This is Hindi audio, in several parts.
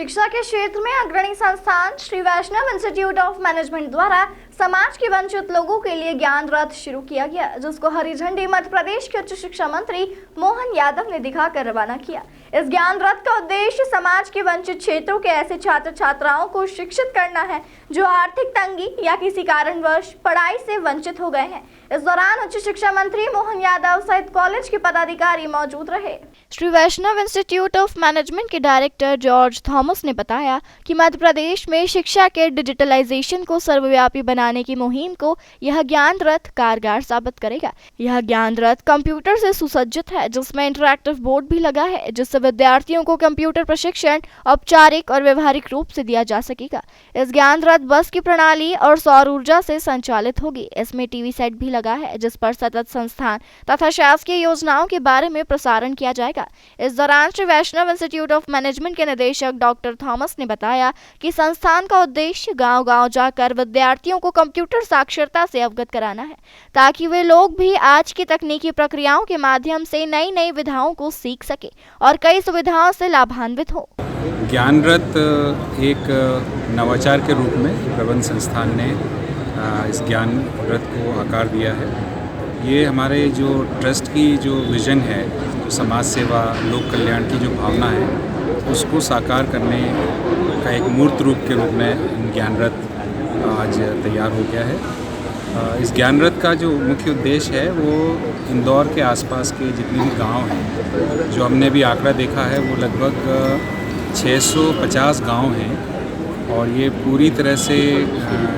शिक्षा के क्षेत्र में अग्रणी संस्थान श्री वैष्णव इंस्टीट्यूट ऑफ मैनेजमेंट द्वारा समाज के वंचित लोगों के लिए ज्ञान रथ शुरू किया गया, जिसको हरी झंडी मध्य प्रदेश के उच्च शिक्षा मंत्री मोहन यादव ने दिखाकर रवाना किया। इस ज्ञान रथ का उद्देश्य समाज के वंचित क्षेत्रों के ऐसे छात्र छात्राओं को शिक्षित करना है जो आर्थिक तंगी या किसी कारणवश पढ़ाई से वंचित हो गए हैं। इस दौरान उच्च शिक्षा मंत्री मोहन यादव सहित कॉलेज के पदाधिकारी मौजूद रहे। श्री वैष्णव इंस्टीट्यूट ऑफ मैनेजमेंट के डायरेक्टर जॉर्ज थॉमस ने बताया कि मध्य प्रदेश में शिक्षा के डिजिटलाइजेशन को सर्वव्यापी बनाने की मुहिम को यह ज्ञान रथ कारगर साबित करेगा। यह ज्ञान रथ कंप्यूटर से सुसज्जित है, जिसमें इंटरैक्टिव बोर्ड भी लगा है, जिससे विद्यार्थियों को कंप्यूटर प्रशिक्षण औपचारिक और व्यवहारिक रूप से दिया जा सकेगा। इस ज्ञान रथ बस की प्रणाली और सौर ऊर्जा से संचालित होगी। इसमें टीवी सेट भी लगा है, जिस पर सतत संस्थान तथा शासकीय योजनाओं के बारे में प्रसारण किया जाएगा। इस दौरान श्री वैष्णव इंस्टीट्यूट ऑफ मैनेजमेंट के निदेशक डॉक्टर थॉमस ने बताया कि संस्थान का उद्देश्य गांव-गांव जाकर विद्यार्थियों को कंप्यूटर साक्षरता से अवगत कराना है, ताकि वे लोग भी आज की तकनीकी प्रक्रियाओं के माध्यम से नई नई विधाओं को सीख सके और कई सुविधाओं से लाभान्वित हो। ज्ञान रथ एक नवाचार के रूप में प्रबंध संस्थान ने इस ज्ञान रथ को आकार दिया है। ये हमारे जो ट्रस्ट की जो विज़न है, जो समाज सेवा लोक कल्याण की जो भावना है, उसको साकार करने का एक मूर्त रूप के रूप में ज्ञान रथ आज तैयार हो गया है। इस ज्ञान रथ का जो मुख्य उद्देश्य है वो इंदौर के आसपास के जितने भी गांव हैं, जो हमने भी आंकड़ा देखा है वो लगभग 650 गांव हैं और ये पूरी तरह से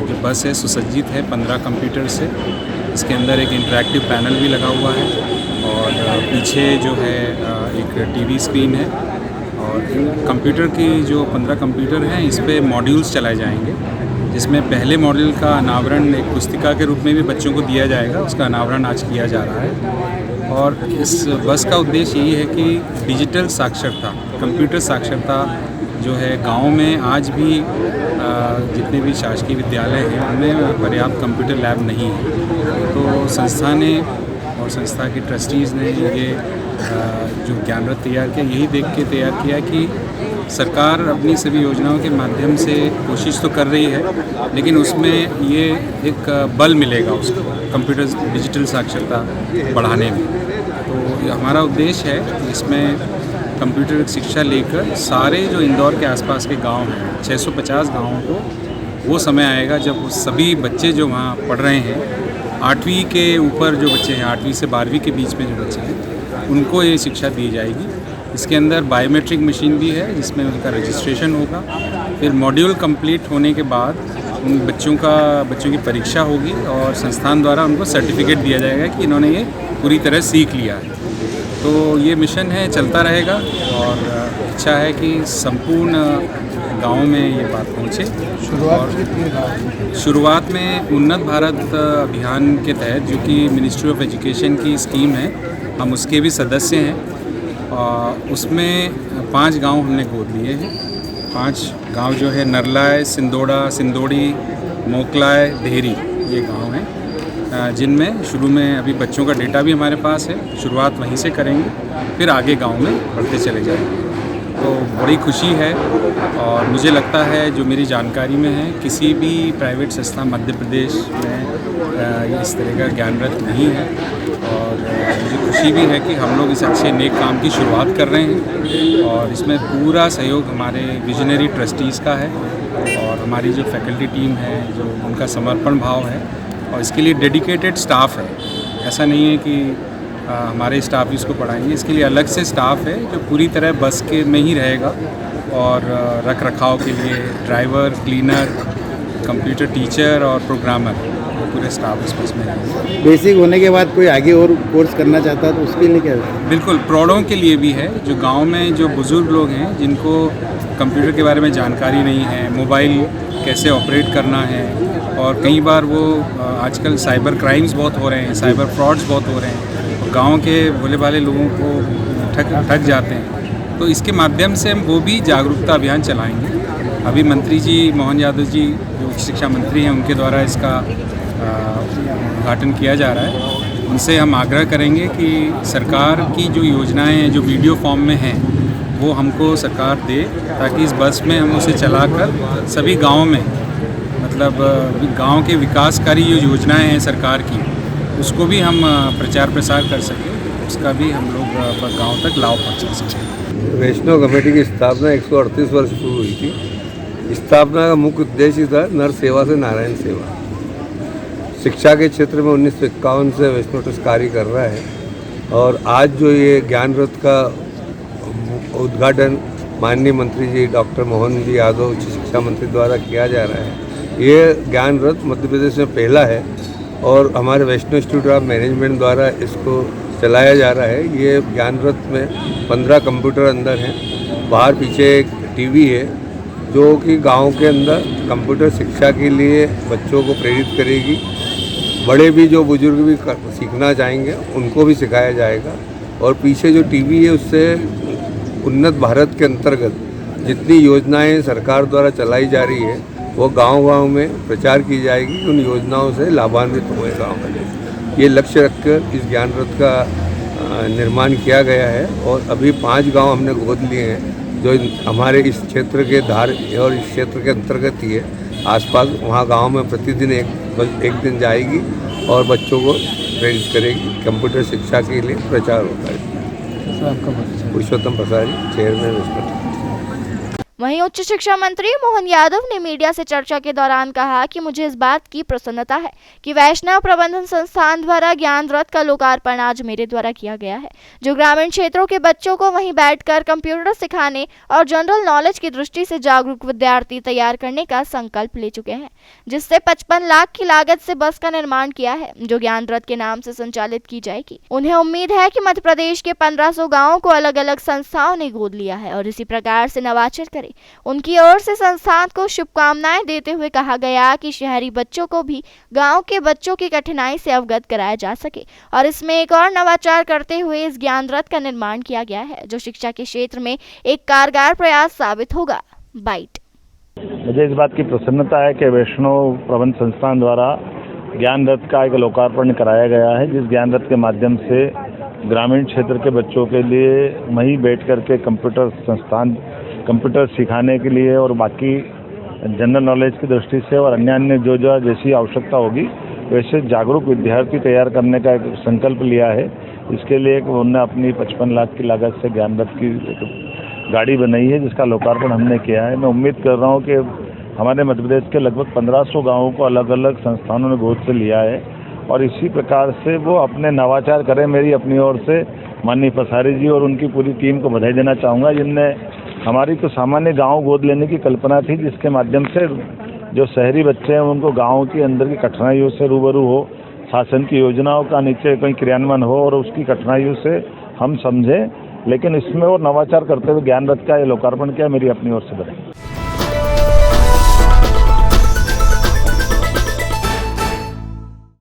जो बस है सुसज्जित है 15 कंप्यूटर से। इसके अंदर एक इंटरैक्टिव पैनल भी लगा हुआ है और पीछे जो है एक टीवी स्क्रीन है और कंप्यूटर की जो 15 कंप्यूटर हैं इस पे मॉड्यूल्स चलाए जाएंगे, जिसमें पहले मॉड्यूल का अनावरण एक पुस्तिका के रूप में भी बच्चों को दिया जाएगा। उसका अनावरण आज किया जा रहा है और इस बस का उद्देश्य यही है कि डिजिटल साक्षरता, कंप्यूटर साक्षरता जो है गाँव में आज भी जितने भी शासकीय विद्यालय हैं उनमें पर्याप्त कंप्यूटर लैब नहीं है। तो संस्था ने और संस्था के ट्रस्टीज़ ने ये जो ज्ञान रथ तैयार किया, यही देख के तैयार किया कि सरकार अपनी सभी योजनाओं के माध्यम से कोशिश तो कर रही है, लेकिन उसमें ये एक बल मिलेगा उसको कंप्यूटर डिजिटल साक्षरता बढ़ाने में। तो हमारा उद्देश्य है कि इसमें कंप्यूटर शिक्षा लेकर सारे जो इंदौर के आसपास के गांव हैं 650 गांवों को वो समय आएगा जब सभी बच्चे जो वहाँ पढ़ रहे हैं 8वीं के ऊपर जो बच्चे हैं 8वीं से 12वीं के बीच में जो बच्चे हैं उनको ये शिक्षा दी जाएगी। इसके अंदर बायोमेट्रिक मशीन भी है जिसमें उनका रजिस्ट्रेशन होगा। फिर मॉड्यूल कंप्लीट होने के बाद उन बच्चों की परीक्षा होगी और संस्थान द्वारा उनको सर्टिफिकेट दिया जाएगा कि इन्होंने ये पूरी तरह सीख लिया है। तो ये मिशन है, चलता रहेगा और इच्छा है कि संपूर्ण गाँव में ये बात पहुँचे। शुरुआत में उन्नत भारत अभियान के तहत, जो कि मिनिस्ट्री ऑफ एजुकेशन की स्कीम है, हम उसके भी सदस्य हैं। उसमें 5 गांव हमने गोद लिए हैं। 5 गांव जो है नरलाय, सिंदोड़ा, सिंदोड़ी, मोकलाय, देहरी, ये गांव हैं जिनमें शुरू में अभी बच्चों का डेटा भी हमारे पास है। शुरुआत वहीं से करेंगे, फिर आगे गांव में बढ़ते चले जाएंगे। तो बड़ी खुशी है और मुझे लगता है, जो मेरी जानकारी में है, किसी भी प्राइवेट संस्था मध्य प्रदेश में इस तरह का ज्ञान रथ नहीं है और मुझे खुशी भी है कि हम लोग इस अच्छे नेक काम की शुरुआत कर रहे हैं और इसमें पूरा सहयोग हमारे विजनरी ट्रस्टीज़ का है और हमारी जो फैकल्टी टीम है, जो उनका समर्पण भाव है और इसके लिए डेडिकेटेड स्टाफ है। ऐसा नहीं है कि हमारे स्टाफ इसको पढ़ाएंगे, इसके लिए अलग से स्टाफ है जो पूरी तरह बस के में ही रहेगा और रख रखाव के लिए ड्राइवर, क्लीनर, कंप्यूटर टीचर और प्रोग्रामर, पूरे स्टाफ इस बस में रहेंगे। बेसिक होने के बाद कोई आगे और कोर्स करना चाहता है तो उसके लिए क्या है? बिल्कुल, प्रौढ़ों के लिए भी है। जो गांव में जो बुज़ुर्ग लोग हैं जिनको कंप्यूटर के बारे में जानकारी नहीं है, मोबाइल कैसे ऑपरेट करना है, और कई बार वो आजकल साइबर क्राइम्स बहुत हो रहे हैं, साइबर फ्रॉड्स बहुत हो रहे हैं, गांव के भोले भाले लोगों को ठग जाते हैं। तो इसके माध्यम से हम वो भी जागरूकता अभियान चलाएंगे। अभी मंत्री जी मोहन यादव जी जो उच्च शिक्षा मंत्री हैं, उनके द्वारा इसका उद्घाटन किया जा रहा है। उनसे हम आग्रह करेंगे कि सरकार की जो योजनाएं हैं जो वीडियो फॉर्म में हैं वो हमको सरकार दे, ताकि इस बस में हम उसे चलाकर सभी गाँव में, मतलब गांव के विकासकारी जो योजनाएं हैं सरकार की, उसको भी हम प्रचार प्रसार कर सकें, उसका भी हम लोग गांव तक लाभ पहुंचा सकें। वैष्णव कमेटी की स्थापना 138 वर्ष शुरू हुई थी। स्थापना का मुख्य उद्देश्य था नर सेवा से नारायण सेवा। शिक्षा के क्षेत्र में 1951 से वैष्णव ट्रस्ट कार्य कर रहा है और आज जो ये ज्ञान रथ का उद्घाटन माननीय मंत्री जी डॉक्टर मोहन जी यादव उच्च शिक्षा मंत्री द्वारा किया जा रहा है। ये ज्ञान रथ मध्य प्रदेश में पहला है और हमारे वैष्णव इंस्टीट्यूट ऑफ मैनेजमेंट द्वारा इसको चलाया जा रहा है। ये ज्ञान रथ में 15 कंप्यूटर अंदर हैं। बाहर पीछे एक टीवी है जो कि गांव के अंदर कंप्यूटर शिक्षा के लिए बच्चों को प्रेरित करेगी। बड़े भी जो बुजुर्ग भी सीखना चाहेंगे उनको भी सिखाया जाएगा। और पीछे जो टीवी है उससे उन्नत भारत के अंतर्गत जितनी योजनाएं सरकार द्वारा चलाई जा रही है वो गांव-गांव में प्रचार की जाएगी। उन योजनाओं से लाभान्वित हुए गाँव वाले। ये लक्ष्य रखकर इस ज्ञान रथ का निर्माण किया गया है और अभी 5 गांव हमने गोद लिए हैं जो हमारे इस क्षेत्र के धार और इस क्षेत्र के अंतर्गत ही है। आसपास वहाँ गांव में प्रतिदिन एक दिन जाएगी और बच्चों को प्रेरित करेगी। कंप्यूटर शिक्षा के लिए प्रचार होता है। पुरुषोत्तम प्रसाद जी, चेयरमैन वैष्णव। वहीं उच्च शिक्षा मंत्री मोहन यादव ने मीडिया से चर्चा के दौरान कहा कि मुझे इस बात की प्रसन्नता है कि वैष्णव प्रबंधन संस्थान द्वारा ज्ञान रथ का लोकार्पण आज मेरे द्वारा किया गया है, जो ग्रामीण क्षेत्रों के बच्चों को वहीं बैठकर कंप्यूटर सिखाने और जनरल नॉलेज की दृष्टि से जागरूक विद्यार्थी तैयार करने का संकल्प ले चुके हैं, जिससे 55 लाख की लागत से बस का निर्माण किया है, जो ज्ञान रथ के नाम से संचालित की जाएगी। उन्हें उम्मीद है कि मध्य प्रदेश के 1500 गाँवों को अलग अलग संस्थाओं ने गोद लिया है और इसी प्रकार से नवाचार करे। उनकी ओर से संस्थान को शुभकामनाएं देते हुए कहा गया कि शहरी बच्चों को भी गांव के बच्चों की कठिनाई से अवगत कराया जा सके और इसमें एक और नवाचार करते हुए इस ज्ञान रथ का निर्माण किया गया है, जो शिक्षा के क्षेत्र में एक कारगर प्रयास साबित होगा। बाइट। मुझे इस बात की प्रसन्नता है कि वैष्णव प्रबंध संस्थान द्वारा ज्ञान रथ का एक लोकार्पण कराया गया है, जिस ज्ञान रथ के माध्यम से ग्रामीण क्षेत्र के बच्चों के लिए वहीं बैठ करके कंप्यूटर सिखाने के लिए और बाकी जनरल नॉलेज की दृष्टि से और अन्य जो जैसी आवश्यकता होगी वैसे जागरूक विद्यार्थी तैयार करने का एक संकल्प लिया है। इसके लिए उन्होंने अपनी 55 लाख की लागत से ज्ञान रथ की एक गाड़ी बनाई है, जिसका लोकार्पण हमने किया है। मैं उम्मीद कर रहा हूँ कि हमारे मध्य प्रदेश के लगभग 1500 गाँवों को अलग अलग संस्थानों ने गोद से लिया है और इसी प्रकार से वो अपने नवाचार करें। मेरी अपनी ओर से माननीय पसारी जी और उनकी पूरी टीम को बधाई देना चाहूँगा, जिनने हमारी तो सामान्य गांव गोद लेने की कल्पना थी, जिसके माध्यम से जो शहरी बच्चे हैं उनको गांव के अंदर की कठिनाइयों से रूबरू हो, शासन की योजनाओं का नीचे कहीं क्रियान्वयन हो और उसकी कठिनाइयों से हम समझें, लेकिन इसमें और नवाचार करते हुए ज्ञान रथ का ये लोकार्पण किया। मेरी अपनी ओर से बधाई।